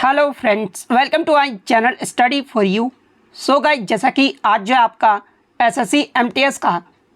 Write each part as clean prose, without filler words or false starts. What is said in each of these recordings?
Hello friends, welcome to our channel study for you. So guys, जैसा कि आज जो आपका एसएससी एमटीएस का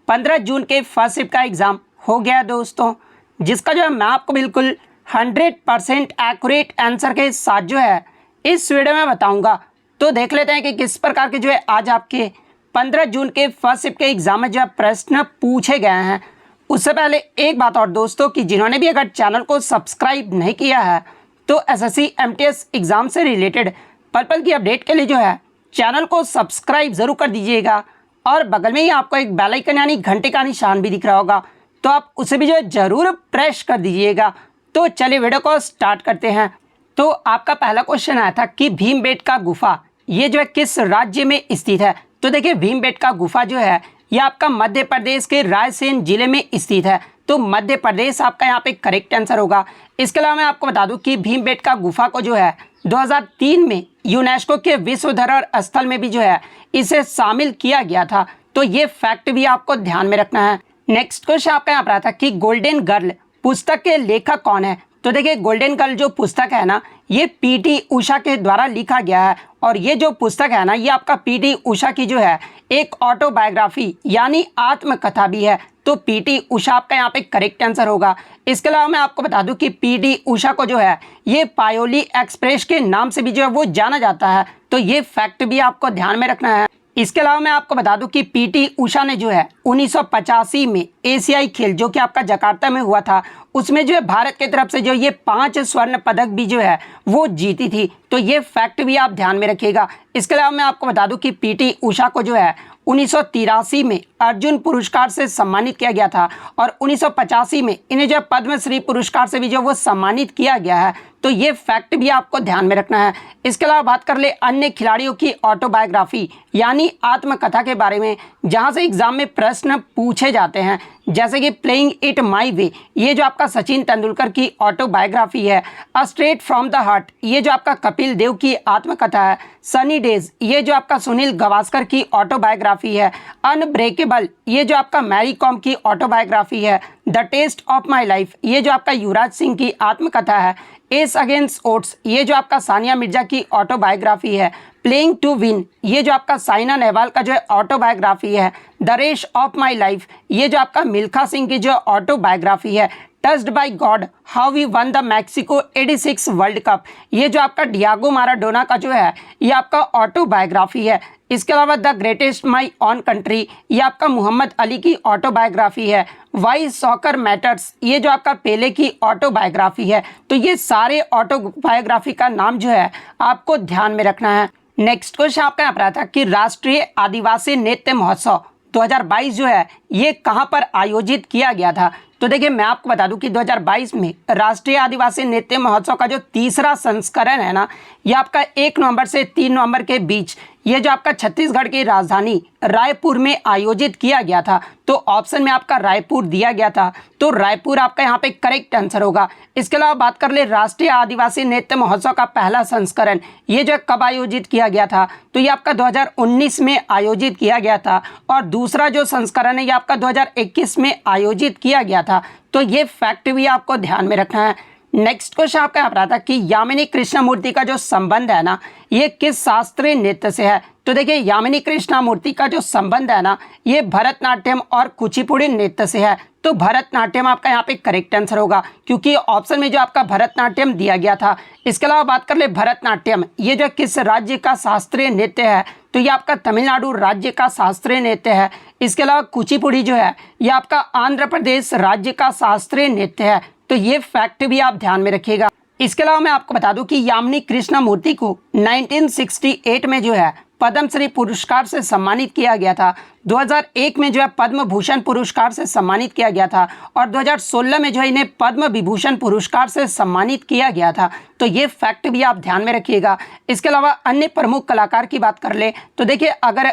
15 जून के फर्स्ट शिफ्ट का एग्ज़ाम हो गया दोस्तों, जिसका जो है मैं आपको बिल्कुल 100% एक्यूरेट आंसर के साथ जो है इस वीडियो में बताऊंगा। तो देख लेते हैं कि किस प्रकार के जो है आज आपके 15 जून के फर्स्ट शिफ्ट के एग्ज़ाम में जो है प्रश्न पूछे गए हैं। उससे पहले एक बात और दोस्तों, कि जिन्होंने भी अगर चैनल को सब्सक्राइब नहीं किया है तो एसएससी एमटीएस एग्ज़ाम से रिलेटेड पल पल की अपडेट के लिए जो है चैनल को सब्सक्राइब ज़रूर कर दीजिएगा। और बगल में ही आपको एक बेल आइकन यानी घंटे का निशान भी दिख रहा होगा, तो आप उसे भी जो है ज़रूर प्रेस कर दीजिएगा। तो चलिए वीडियो को स्टार्ट करते हैं। तो आपका पहला क्वेश्चन आया था कि भीमबेटका गुफा ये जो है किस राज्य में स्थित है। तो देखिए, भीमबेटका गुफा जो है ये आपका मध्य प्रदेश के रायसेन जिले में स्थित है। तो मध्य प्रदेश आपका यहाँ पे करेक्ट आंसर होगा। इसके अलावा मैं आपको बता दूं कि भीमबेटका गुफा को जो है 2003 में यूनेस्को के विश्व धरोहर स्थल में भी जो है इसे शामिल किया गया था। तो ये फैक्ट भी आपको ध्यान में रखना है। नेक्स्ट क्वेश्चन आपका यहाँ पर आता है कि गोल्डन गर्ल पुस्तक के लेखक कौन है। तो देखिए, गोल्डन गर्ल जो पुस्तक है ना, ये पीटी उषा के द्वारा लिखा गया है। और ये जो पुस्तक है ना, ये आपका पीटी उषा की जो है एक ऑटोबायोग्राफी यानी आत्मकथा भी है। तो पीटी उषा आपका यहाँ पे करेक्ट आंसर होगा। इसके अलावा मैं आपको बता दूं कि पीटी उषा को जो है ये पायोली एक्सप्रेस के नाम से भी जो है वो जाना जाता है। तो ये फैक्ट भी आपको ध्यान में रखना है। इसके अलावा मैं आपको बता दूं कि पीटी उषा ने जो है 1985 में एशियाई खेल जो कि आपका जकार्ता में हुआ था, उसमें जो है भारत की तरफ से जो ये 5 स्वर्ण पदक भी जो है वो जीती थी। तो ये फैक्ट भी आप ध्यान में रखिएगा। इसके अलावा मैं आपको बता दूं कि पीटी उषा को जो है 1983 में अर्जुन पुरस्कार से सम्मानित किया गया था और 1985 में इन्हें जो पद्मश्री पुरस्कार से भी जो वो सम्मानित किया गया है। तो ये फैक्ट भी आपको ध्यान में रखना है। इसके अलावा बात कर ले अन्य खिलाड़ियों की ऑटोबायोग्राफी यानी आत्मकथा के बारे में, जहां से एग्जाम में प्रश्न पूछे जाते हैं, जैसे कि प्लेइंग इट माई वे ये जो आपका सचिन तेंदुलकर की ऑटोबायोग्राफी है। A straight from the heart ये जो आपका कपिल देव की आत्मकथा है। सनी डेज ये जो आपका सुनील गावस्कर की ऑटोबायोग्राफी है। अनब्रेकेबल ये जो आपका मैरी कॉम की ऑटोबायोग्राफी है। The test of my life ये जो आपका युवराज सिंह की आत्मकथा है। एस अगेंस्ट ओट्स ये जो आपका सानिया मिर्जा की ऑटोबायोग्राफी है। प्लेइंग टू विन ये जो आपका साइना नेहवाल का जो है ऑटोबायोग्राफी है। The race of my life ये जो आपका मिल्खा सिंह की जो ऑटोबायोग्राफी है। Touched by God how we won the Mexico 86 world cup ये जो आपका डियागो माराडोना का जो है ये आपका ऑटोबायोग्राफी है। इसके अलावा the greatest my on country ये आपका मोहम्मद अली की ऑटोबायोग्राफी है। वाई सॉकर मैटर्स ये जो आपका पेले की ऑटोबायोग्राफी है। तो ये सारे ऑटोबायोग्राफी का नाम जो है आपको ध्यान में रखना है। नेक्स्ट क्वेश्चन आपका यहाँ पर आता है कि राष्ट्रीय आदिवासी नृत्य महोत्सव 2022 जो है ये कहाँ पर आयोजित किया गया था। तो देखिए, मैं आपको बता दूं कि 2022 में राष्ट्रीय आदिवासी नृत्य महोत्सव का जो तीसरा संस्करण है ना, ये आपका 1 नवंबर से 3 नवंबर के बीच ये जो आपका छत्तीसगढ़ की राजधानी रायपुर में आयोजित किया गया था। तो ऑप्शन में आपका रायपुर दिया गया था, तो रायपुर आपका यहाँ पे करेक्ट आंसर होगा। इसके अलावा बात कर ले राष्ट्रीय आदिवासी नृत्य महोत्सव का पहला संस्करण ये जो कब आयोजित किया गया था। तो ये आपका 2019 में आयोजित किया गया था और दूसरा जो संस्करण है ये आपका 2021 में आयोजित किया गया था। तो ये फैक्ट भी आपको ध्यान में रखना है। नेक्स्ट क्वेश्चन आपका यहाँ पर आता है कि यामिनी कृष्णमूर्ति का जो संबंध है ना, ये किस शास्त्रीय नृत्य से है। तो देखिए, यामिनी कृष्णमूर्ति का जो संबंध है ना, ये भरतनाट्यम और कुचिपुड़ी नृत्य से है। तो भरतनाट्यम आपका यहाँ पे करेक्ट आंसर होगा, क्योंकि ऑप्शन में जो आपका भरतनाट्यम दिया गया था। इसके अलावा बात कर ले भरतनाट्यम ये जो किस राज्य का शास्त्रीय नृत्य है। तो ये आपका तमिलनाडु राज्य का शास्त्रीय नृत्य है। इसके अलावा कुचिपुड़ी जो है ये आपका आंध्र प्रदेश राज्य का शास्त्रीय नृत्य है। तो ये फैक्ट भी आप ध्यान में रखिएगा। इसके अलावा मैं आपको बता दूं कि यामिनी कृष्णमूर्ति को 1968 में जो है पद्मश्री पुरस्कार से सम्मानित किया गया था। 2001 में जो है पद्म भूषण पुरस्कार से सम्मानित किया गया था और 2016 में जो है इन्हें पद्म विभूषण पुरस्कार से सम्मानित किया गया था। तो ये फैक्ट भी आप ध्यान में रखिएगा। इसके अलावा अन्य प्रमुख कलाकार की बात कर ले तो देखिए, अगर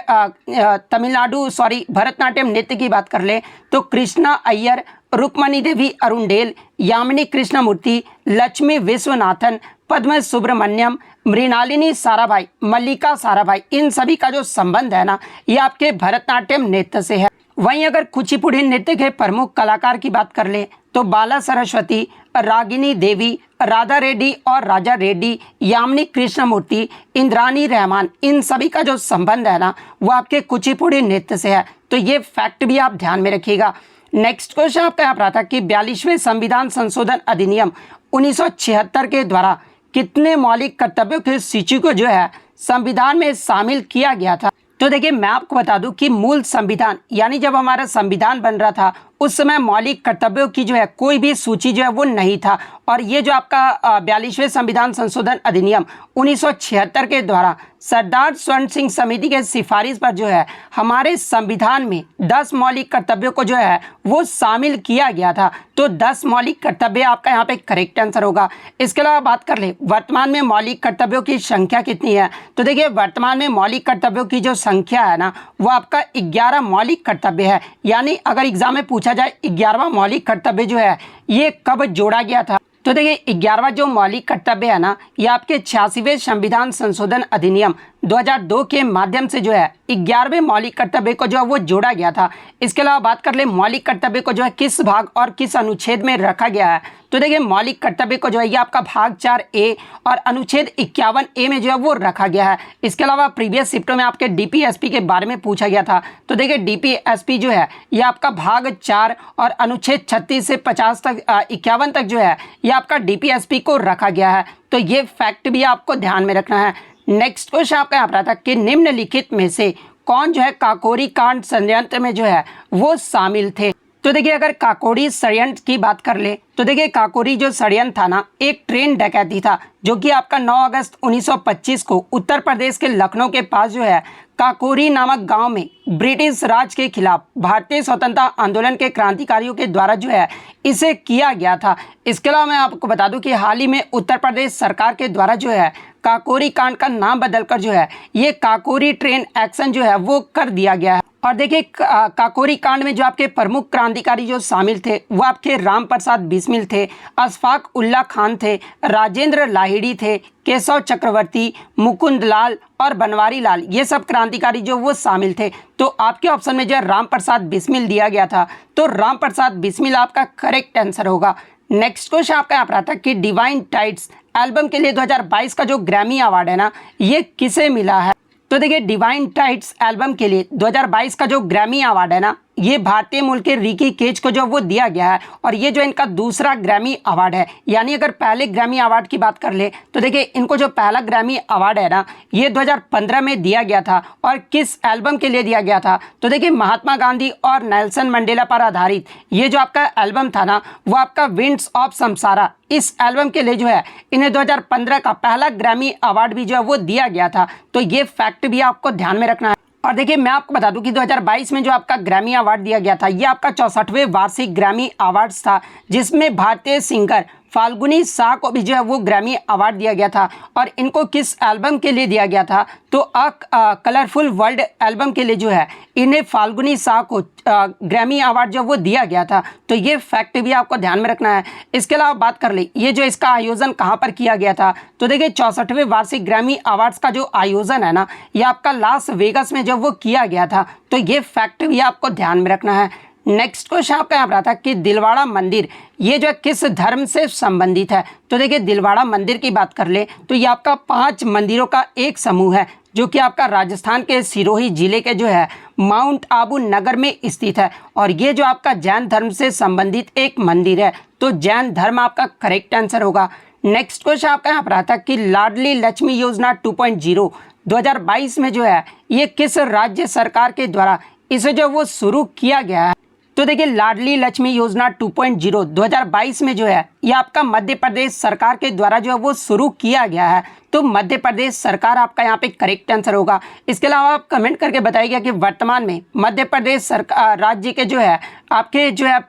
भरतनाट्यम नृत्य की बात कर ले तो कृष्णा अय्यर, रुक्मणी देवी अरुणडेल, यामिनी कृष्णमूर्ति, लक्ष्मी विश्वनाथन, पद्म सुब्रमण्यम, मृणालिनी साराभाई, मल्लिका साराभाई, इन सभी का जो संबंध है ना, ये आपके भरतनाट्यम नृत्य से है। वहीं अगर कुचिपुड़ी नृत्य के प्रमुख कलाकार की बात कर ले तो बाला सरस्वती, रागिनी देवी, राधा रेड्डी और राजा रेड्डी, यामिनी कृष्णमूर्ति, इंद्रानी रहमान, इन सभी का जो संबंध है ना वो आपके कुचिपुड़ी नृत्य से है। तो ये फैक्ट भी आप ध्यान में रखिएगा। नेक्स्ट क्वेश्चन आपका यहाँ पर आता है कि 42वें संविधान संशोधन अधिनियम 1976 के द्वारा कितने मौलिक कर्तव्यों की सूची को जो है संविधान में शामिल किया गया था। तो देखिए मैं आपको बता दूं कि मूल संविधान यानी जब हमारा संविधान बन रहा था उस समय मौलिक कर्तव्यों की जो है कोई भी सूची जो है वो नहीं था। और ये जो आपका 42वें संविधान संशोधन अधिनियम 1976 के द्वारा सरदार स्वर्ण सिंह समिति के सिफारिश पर जो है हमारे संविधान में 10 मौलिक कर्तव्यों को जो है वो शामिल किया गया था। तो 10 मौलिक कर्तव्य आपका यहाँ पे करेक्ट आंसर होगा। इसके अलावा बात कर ले वर्तमान में मौलिक कर्तव्यों की संख्या कितनी है। तो देखिए वर्तमान में मौलिक कर्तव्यों की जो संख्या है ना वो आपका 11 मौलिक कर्तव्य है। यानी अगर एग्जाम में पूछा जाए 11वां मौलिक कर्तव्य जो है ये कब जोड़ा गया था। तो देखिए 11वां जो मौलिक कर्तव्य है ना ये आपके 86वें संविधान संशोधन अधिनियम 2002 के माध्यम से जो है 11वें मौलिक कर्तव्य को जो है वो जोड़ा गया था। इसके अलावा बात कर ले मौलिक कर्तव्य को जो है किस भाग और किस अनुच्छेद में रखा गया है। तो देखिए मौलिक कर्तव्य को जो है ये आपका भाग 4A और अनुच्छेद 51A में जो है वो रखा गया है। इसके अलावा प्रीवियस शिफ्टों में आपके DPSP के बारे में पूछा गया था। तो देखिए DPSP जो है ये आपका भाग 4 और अनुच्छेद 36 से 50 तक 51 तक जो है ये आपका DPSP को रखा गया है। तो ये फैक्ट भी आपको ध्यान में रखना है। नेक्स्ट क्वेश्चन आपका यहाँ पर आता है कि निम्नलिखित में से कौन जो है काकोरी कांड षड्यंत्र में जो है वो शामिल थे। तो देखिए अगर काकोरी षड्यंत्र की बात कर ले तो देखिए काकोरी जो षड्यंत्र था ना एक ट्रेन डकैती था जो कि आपका 9 अगस्त 1925 को उत्तर प्रदेश के लखनऊ के पास जो है काकोरी नामक गांव में ब्रिटिश राज के खिलाफ भारतीय स्वतंत्रता आंदोलन के क्रांतिकारियों के द्वारा जो है इसे किया गया था। इसके अलावा मैं आपको बता दूं कि हाल ही में उत्तर प्रदेश सरकार के द्वारा जो है काकोरी कांड का नाम बदलकर जो है ये काकोरी ट्रेन एक्शन जो है वो कर दिया गया है। और देखिए काकोरी कांड में जो आपके प्रमुख क्रांतिकारी जो शामिल थे वो आपके राम प्रसाद बिस्मिल थे, अशफाक उल्ला खान थे, राजेंद्र लाहिड़ी थे, केशव चक्रवर्ती, मुकुंद लाल और बनवारी लाल, ये सब क्रांतिकारी जो वो शामिल थे। तो आपके ऑप्शन में जो है राम प्रसाद बिस्मिल दिया गया था। तो राम प्रसाद बिस्मिल आपका करेक्ट आंसर होगा। नेक्स्ट क्वेश्चन आपका यहाँ पर आता है कि डिवाइन टाइड्स एल्बम के लिए 2022 का जो ग्रैमी अवार्ड है ना ये किसे मिला है। तो देखिए डिवाइन टाइड्स एल्बम के लिए 2022 का जो ग्रैमी अवार्ड है ना ये भारतीय मूल के रिकी केज को जो वो दिया गया है और ये जो इनका दूसरा ग्रैमी अवार्ड है। यानी अगर पहले ग्रैमी अवार्ड की बात कर ले तो देखिए इनको जो पहला ग्रैमी अवार्ड है ना ये 2015 में दिया गया था। और किस एल्बम के लिए दिया गया था। तो देखिए महात्मा गांधी और नेल्सन मंडेला पर आधारित ये जो आपका एल्बम था ना वो आपका विंड्स ऑफ समसारा, इस एल्बम के लिए जो है इन्हें 2015 का पहला ग्रैमी अवार्ड भी जो है वो दिया गया था। तो ये फैक्ट भी आपको ध्यान में रखना है। और देखिए मैं आपको बता दूं कि 2022 में जो आपका ग्रैमी अवार्ड दिया गया था ये आपका 64वें वार्षिक ग्रैमी अवार्ड्स था जिसमें भारतीय सिंगर फाल्गुनी शाह को भी जो है वो ग्रैमी अवार्ड दिया गया था। और इनको किस एल्बम के लिए दिया गया था। तो कलरफुल वर्ल्ड एल्बम के लिए जो है इन्हें फाल्गुनी शाह को ग्रैमी अवार्ड जो वो दिया गया था। तो ये फैक्ट भी आपको ध्यान में रखना है। इसके अलावा बात कर ले ये जो इसका आयोजन कहाँ पर किया गया था। तो देखिए 64वें वार्षिक ग्रैमी अवार्ड्स का जो आयोजन है ना ये आपका लास वेगस में जब वो किया गया था। तो ये फैक्ट भी आपको ध्यान में रखना है। नेक्स्ट क्वेश्चन आपका यहाँ पर आता है कि दिलवाड़ा मंदिर ये जो है किस धर्म से संबंधित है। तो देखिए दिलवाड़ा मंदिर की बात कर ले तो ये आपका 5 मंदिरों का एक समूह है जो कि आपका राजस्थान के सिरोही जिले के जो है माउंट आबू नगर में स्थित है। और ये जो आपका जैन धर्म से संबंधित एक मंदिर है। तो जैन धर्म आपका करेक्ट आंसर होगा। नेक्स्ट क्वेश्चन आपका यहाँ पर आता है कि लाडली लक्ष्मी योजना 2.0 2022 में जो है ये किस राज्य सरकार के द्वारा इसे जो वो शुरू किया गया है। तो देखिए लाडली लक्ष्मी योजना 2.0 2022 में जो है ये आपका मध्य प्रदेश सरकार के द्वारा जो है वो शुरू किया गया है। तो मध्य प्रदेश सरकार आपका यहाँ पे करेक्ट आंसर होगा। इसके अलावा आप कमेंट करके बताइएगा कि वर्तमान में मध्य प्रदेश सरकार राज्य के जो है आपके जो है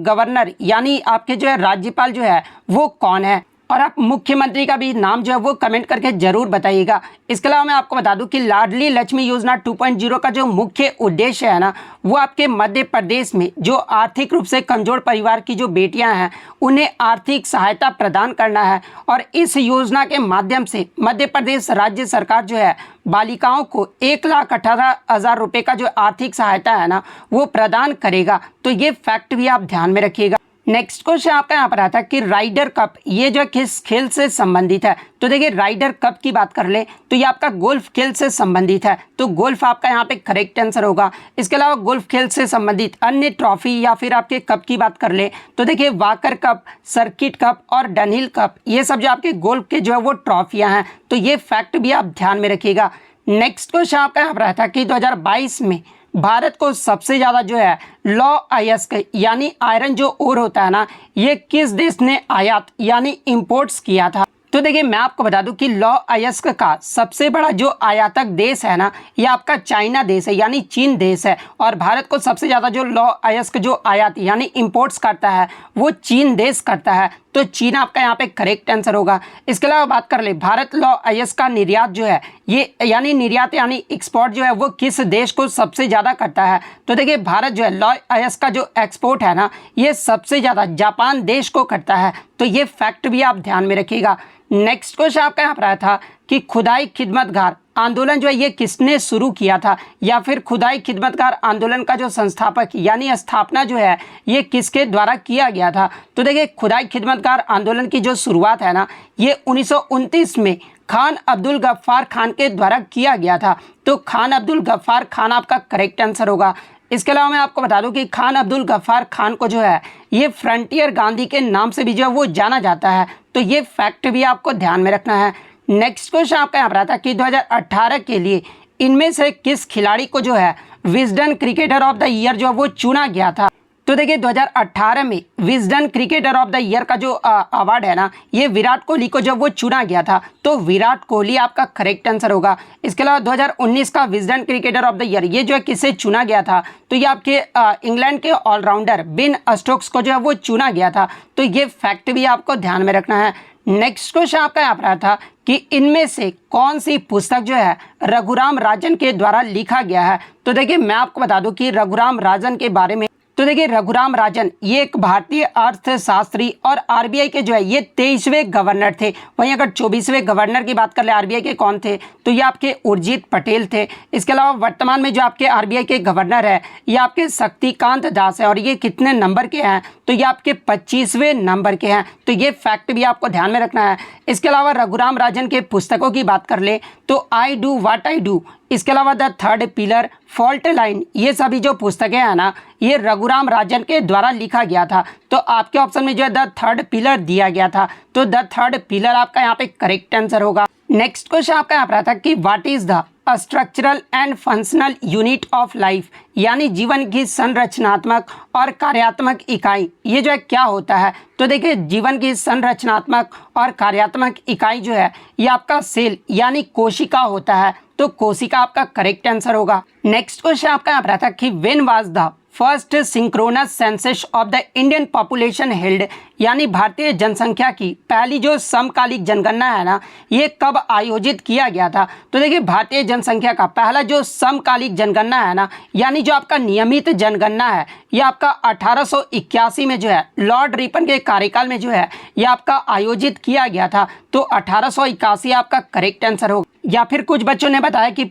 गवर्नर यानी आपके जो है राज्यपाल जो है वो कौन है। और आप मुख्यमंत्री का भी नाम जो है वो कमेंट करके जरूर बताइएगा। इसके अलावा मैं आपको बता दूं कि लाडली लक्ष्मी योजना 2.0 का जो मुख्य उद्देश्य है ना वो आपके मध्य प्रदेश में जो आर्थिक रूप से कमजोर परिवार की जो बेटियां हैं उन्हें आर्थिक सहायता प्रदान करना है। और इस योजना के माध्यम से मध्य प्रदेश राज्य सरकार जो है बालिकाओं को 1,18,000 रुपये का जो आर्थिक सहायता है ना वो प्रदान करेगा। तो ये फैक्ट भी आप ध्यान में रखिएगा। नेक्स्ट क्वेश्चन आपका यहाँ पर आता है कि राइडर कप ये जो किस खेल से संबंधित है। तो देखिए राइडर कप की बात कर ले तो ये आपका गोल्फ खेल से संबंधित है, तो गोल्फ आपका यहाँ पे करेक्ट आंसर होगा। इसके अलावा गोल्फ खेल से संबंधित अन्य ट्रॉफी या फिर आपके कप की बात कर ले तो देखिए वाकर कप, सर्किट कप और डनहिल कप, ये सब जो आपके गोल्फ के जो है वो ट्रॉफियाँ हैं, तो ये फैक्ट भी आप ध्यान में रखिएगा। नेक्स्ट क्वेश्चन आपका यहाँ पर आता है कि 2022 में भारत को सबसे ज़्यादा जो है लौ अयस्क यानी आयरन जो ओर होता है ना, ये किस देश ने आयात यानी इंपोर्ट्स किया था। तो देखिए मैं आपको बता दूं कि लौ अयस्क का सबसे बड़ा जो आयातक देश है ना, ये आपका चाइना देश है यानी चीन देश है, और भारत को सबसे ज़्यादा जो लौ अयस्क जो आयात यानी इंपोर्ट्स करता है वो चीन देश करता है, तो चीन आपका यहाँ पे करेक्ट आंसर होगा। इसके अलावा बात कर ले भारत लौ अयस्क का निर्यात जो है ये यानी निर्यात यानी एक्सपोर्ट जो है वो किस देश को सबसे ज़्यादा करता है। तो देखिए भारत जो है लौ अयस्क का जो एक्सपोर्ट है ना, ये सबसे ज़्यादा जापान देश को करता है, तो ये फैक्ट भी आप ध्यान में रखिएगा। नेक्स्ट क्वेश्चन आपका यहाँ पर आया था कि खुदाई खिदमतगार आंदोलन जो है ये किसने शुरू किया था, या फिर खुदाई खिदमतगार आंदोलन का जो संस्थापक यानी स्थापना जो है ये किसके द्वारा किया गया था। तो देखिए खुदाई खिदमतगार आंदोलन की जो शुरुआत है ना, ये 1929 में खान अब्दुल गफ्फार खान के द्वारा किया गया था, तो खान अब्दुल गफ्फार खान आपका करेक्ट आंसर होगा। इसके अलावा मैं आपको बता दूं कि खान अब्दुल गफ्फार खान को जो है ये फ्रंटियर गांधी के नाम से भी जो है वो जाना जाता है, तो ये फैक्ट भी आपको ध्यान में रखना है। नेक्स्ट क्वेश्चन आपका यहाँ पर आता है कि 2018 के लिए इनमें से किस खिलाड़ी को जो है Wisden cricketer of the year जो है वो चुना गया था। तो देखिए 2018 में Wisden cricketer of the year का जो अवार्ड है ना, ये विराट कोहली को जब वो चुना गया था, तो विराट कोहली आपका करेक्ट आंसर होगा। इसके अलावा 2019 का Wisden cricketer of the year ये जो है किसे चुना गया था, तो ये आपके इंग्लैंड के ऑलराउंडर बेन स्टोक्स को जो है वो चुना गया था, तो ये फैक्ट भी आपको ध्यान में रखना है। नेक्स्ट क्वेश्चन आपका यहाँ पर था कि इनमें से कौन सी पुस्तक जो है रघुराम राजन के द्वारा लिखा गया है। तो देखिए मैं आपको बता दूं कि रघुराम राजन के बारे में, तो देखिए रघुराम राजन ये एक भारतीय अर्थशास्त्री और आरबीआई के जो है ये 23वें गवर्नर थे। वहीं अगर 24वें गवर्नर की बात कर ले आरबीआई के कौन थे, तो ये आपके उर्जित पटेल थे। इसके अलावा वर्तमान में जो आपके आरबीआई के गवर्नर है ये आपके शक्तिकांत दास है, और ये कितने नंबर के हैं, तो ये आपके 25वें नंबर के हैं, तो ये फैक्ट भी आपको ध्यान में रखना है। इसके अलावा रघुराम राजन के पुस्तकों की बात कर ले तो I do what I do, इसके अलावा the third pillar, fault line, ये सभी जो पुस्तकें हैं ना ये रघुराम राजन के द्वारा लिखा गया था, तो आपके ऑप्शन में जो है द थर्ड पिलर दिया गया था, तो द थर्ड पिलर आपका यहाँ पे करेक्ट आंसर होगा। नेक्स्ट क्वेश्चन आपका यहाँ पर आता है कि what is the structural and functional unit of life, यानी जीवन की संरचनात्मक और कार्यात्मक इकाई, ये जो है क्या होता है। तो देखिए जीवन की संरचनात्मक और कार्यात्मक इकाई जो है ये आपका सेल यानी कोशिका होता है, तो कोशिका आपका करेक्ट आंसर होगा। नेक्स्ट क्वेश्चन आपका यहाँ पर आता है कि when was the first synchronous census of the Indian population held, यानी भारतीय जनसंख्या की पहली जो समकालिक जनगणना है ना ये कब आयोजित किया गया था। तो देखिए भारतीय जनसंख्या का पहला जो समकालिक जनगणना है ना, यानी जो आपका नियमित जनगणना है ये आपका 1881 में जो है लॉर्ड रिपन के कार्यकाल में जो है ये आपका आयोजित किया गया था, तो 1881 आपका करेक्ट आंसर होगा। या फिर कुछ बच्चों ने बताया कि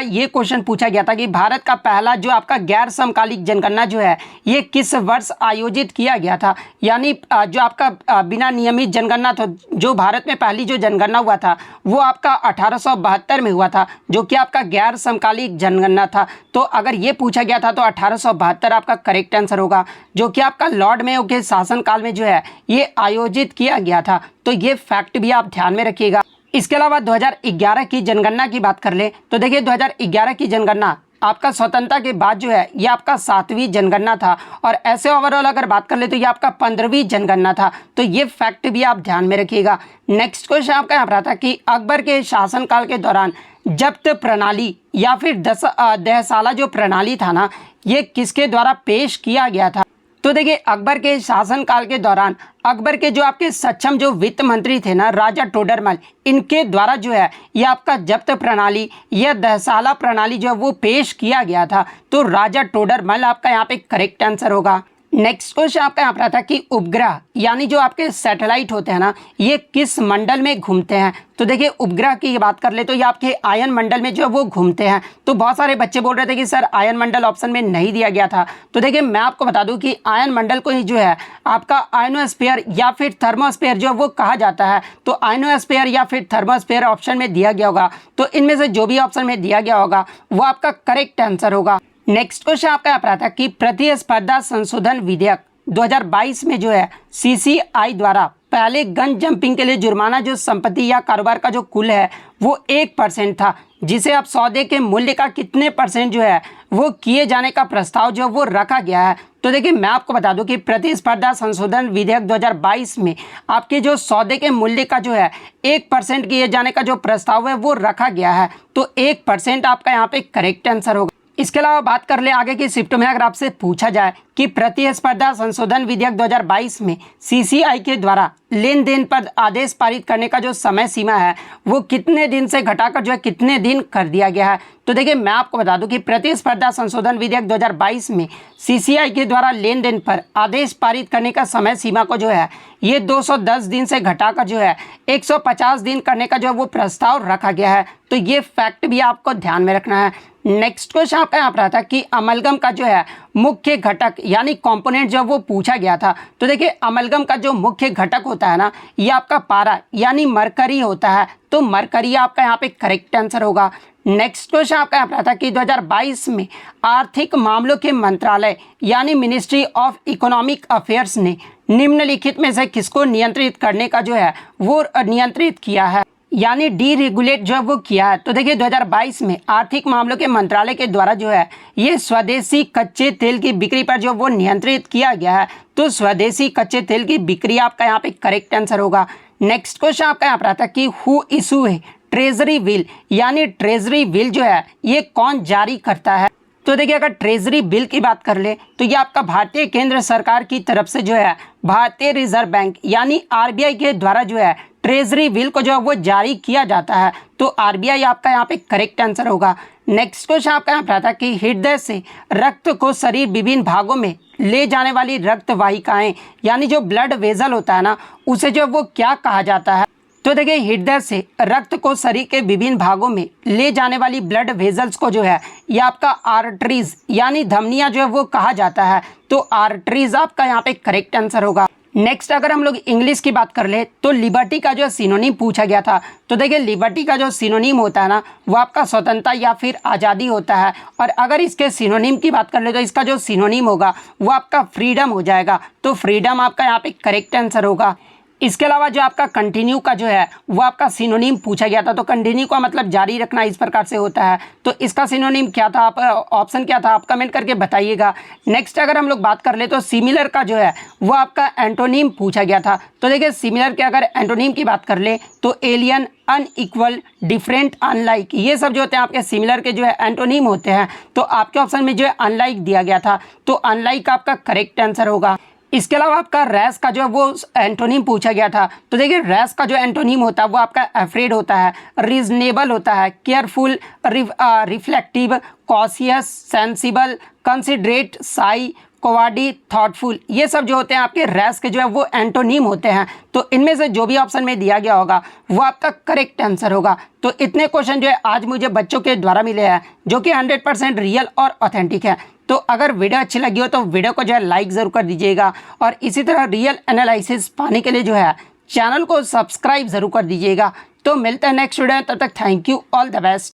ये क्वेश्चन पूछा गया था कि भारत का पहला जो आपका गैर समकालिक जनगणना जो है ये किस वर्ष आयोजित किया गया था, यानी जो आपका बिना नियमित जनगणना था, जो भारत में पहली जो जनगणना हुआ था वो आपका 1872 में हुआ था, जो कि आपका गैर समकालिक जनगणना था। तो अगर ये पूछा गया था तो 1872 आपका करेक्ट आंसर होगा, जो कि आपका लॉर्ड मेयो के शासनकाल में जो है ये आयोजित किया गया था, तो ये फैक्ट भी आप ध्यान में रखिएगा। इसके अलावा 2011 की जनगणना की बात कर ले तो देखिए 2011 की जनगणना आपका स्वतंत्रता के बाद जो है ये आपका 7वीं जनगणना था, और ऐसे ओवरऑल अगर बात कर ले तो ये आपका 15वीं जनगणना था, तो ये फैक्ट भी आप ध्यान में रखिएगा। नेक्स्ट क्वेश्चन आपका यहाँ पर आता है कि अकबर के शासनकाल के दौरान जब्त प्रणाली या फिर दहसाला जो प्रणाली था ना ये किसके द्वारा पेश किया गया था। तो देखिए अकबर के शासनकाल के दौरान अकबर के जो आपके सक्षम जो वित्त मंत्री थे ना राजा टोडरमल, इनके द्वारा जो है ये आपका जब्त प्रणाली या दहसाला प्रणाली जो है वो पेश किया गया था, तो राजा टोडरमल आपका यहाँ पे करेक्ट आंसर होगा। नेक्स्ट क्वेश्चन आपका यहाँ पर आता है कि उपग्रह यानी जो आपके सैटेलाइट होते हैं ना, ये किस मंडल में घूमते हैं। तो देखिए उपग्रह की बात कर ले तो ये आपके आयन मंडल में जो है वो घूमते हैं। तो बहुत सारे बच्चे बोल रहे थे कि सर आयन मंडल ऑप्शन में नहीं दिया गया था। तो देखिए मैं आपको बता दूं कि आयन मंडल को ही जो है आपका आयनोस्फीयर या फिर थर्मोस्फीयर जो वो कहा जाता है। तो आयनोस्फीयर या फिर थर्मोस्फीयर ऑप्शन में दिया गया होगा। तो इनमें से जो भी ऑप्शन में दिया गया होगा वो आपका करेक्ट आंसर होगा। नेक्स्ट क्वेश्चन आपका यहाँ पर आता है कि प्रतिस्पर्धा संशोधन विधेयक 2022 में जो है CCI द्वारा पहले गन जंपिंग के लिए जुर्माना जो संपत्ति या कारोबार का जो कुल है वो 1% था, जिसे अब सौदे के मूल्य का कितने % जो है वो किए जाने का प्रस्ताव जो वो रखा गया है। तो देखिए मैं आपको बता दूं कि प्रतिस्पर्धा संशोधन विधेयक 2022 में आपके जो सौदे के मूल्य का जो है 1% किए जाने का जो प्रस्ताव है वो रखा गया है। तो 1% आपका यहाँ पे करेक्ट आंसर होगा। इसके अलावा बात कर ले आगे की शिफ्ट में, अगर आपसे पूछा जाए कि प्रतिस्पर्धा संशोधन विधेयक 2022 में CCI के द्वारा लेन देन पर आदेश पारित करने का जो समय सीमा है वो कितने दिन से घटाकर जो है कितने दिन कर दिया गया है। तो देखिए मैं आपको बता दूं कि प्रतिस्पर्धा संशोधन विधेयक 2022 में CCI के द्वारा लेन देन पर आदेश पारित करने का समय सीमा को जो है ये 210 दिन से घटाकर जो है 150 दिन करने का जो है वो प्रस्ताव रखा गया है। तो ये फैक्ट भी आपको ध्यान में रखना है। नेक्स्ट क्वेश्चन आपका यहाँ पर आता है कि अमलगम का जो है मुख्य घटक यानी कंपोनेंट जो वो पूछा गया था। तो देखिए अमलगम का जो मुख्य घटक होता है ना, ये आपका पारा यानी मरकरी होता है। तो मरकरी आपका यहाँ पे करेक्ट आंसर होगा। नेक्स्ट क्वेश्चन आपका यहाँ पर आता है कि 2022 में आर्थिक मामलों के मंत्रालय यानी मिनिस्ट्री ऑफ इकोनॉमिक अफेयर्स ने निम्नलिखित में से किसको नियंत्रित करने का जो है वो नियंत्रित किया है, यानी डीरेगुलेट जो वो किया है। तो देखिए 2022 में आर्थिक मामलों के मंत्रालय के द्वारा जो है ये स्वदेशी कच्चे तेल की बिक्री पर जो वो नियंत्रित किया गया है। तो स्वदेशी कच्चे तेल की बिक्री आपका यहाँ पे करेक्ट आंसर होगा। नेक्स्ट क्वेश्चन आपका यहाँ पर आता है कि हु इशू है ट्रेजरी बिल, यानी ट्रेजरी बिल जो है ये कौन जारी करता है। तो देखिए अगर ट्रेजरी बिल की बात कर ले तो ये आपका भारतीय केंद्र सरकार की तरफ से जो है भारतीय रिजर्व बैंक यानी RBI के द्वारा जो है ट्रेजरी बिल को जो है वो जारी किया जाता है। तो RBI आपका यहाँ पे करेक्ट आंसर होगा। नेक्स्ट क्वेश्चन आपका यहाँ पर आता है कि हृदय से रक्त को शरीर विभिन्न भागों में ले जाने वाली रक्त वाहिकाएं यानी जो ब्लड वेजल होता है ना, उसे जो वो क्या कहा जाता है। तो देखिए हृदय से रक्त को शरीर के विभिन्न भागों में ले जाने वाली ब्लड वेजल्स को जो है ये आपका आर्टरीज यानी धमनियां जो है वो कहा जाता है। तो आर्टरीज आपका यहाँ पे करेक्ट आंसर होगा। नेक्स्ट अगर हम लोग इंग्लिश की बात कर ले तो लिबर्टी का जो सिनोनिम पूछा गया था। तो देखिए लिबर्टी का जो सिनोनिम होता है ना वो आपका स्वतंत्रता या फिर आज़ादी होता है। और अगर इसके सिनोनिम की बात कर ले तो इसका जो सिनोनिम होगा वो आपका फ्रीडम हो जाएगा। तो फ्रीडम आपका यहाँ पे करेक्ट आंसर होगा। इसके अलावा जो आपका कंटिन्यू का जो है वो आपका सिनोनिम पूछा गया था। तो कंटिन्यू का मतलब जारी रखना इस प्रकार से होता है। तो इसका सिनोनिम क्या था, आप ऑप्शन क्या था, आप कमेंट करके बताइएगा। नेक्स्ट अगर हम लोग बात कर ले तो सिमिलर का जो है वो आपका एंटोनिम पूछा गया था। तो देखिए सिमिलर के अगर एंटोनिम की बात कर ले तो एलियन, अनइक्वल, डिफरेंट, अनलाइक, ये सब जो होते हैं आपके सिमिलर के जो है एंटोनिम होते हैं। तो आपके ऑप्शन में जो है अनलाइक दिया गया था। तो अनलाइक आपका करेक्ट आंसर होगा। इसके अलावा आपका रैश का जो है वो एंटोनिम पूछा गया था। तो देखिए रैश का जो एंटोनिम होता है वो आपका अफ्रेड होता है, रीजनेबल होता है, careful, reflective, cautious, sensible, considerate, shy, cowardly, thoughtful, ये सब जो होते हैं आपके रैश के जो है वो एंटोनिम होते हैं। तो इनमें से जो भी ऑप्शन में दिया गया होगा वो आपका करेक्ट आंसर होगा। तो इतने क्वेश्चन जो है आज मुझे बच्चों के द्वारा मिले हैं जो कि 100% रियल और ऑथेंटिक है। तो अगर वीडियो अच्छी लगी हो तो वीडियो को जो है लाइक ज़रूर कर दीजिएगा और इसी तरह रियल एनालिसिस पाने के लिए जो है चैनल को सब्सक्राइब ज़रूर कर दीजिएगा। तो मिलते हैं नेक्स्ट वीडियो में, तब तक thank you, all the best.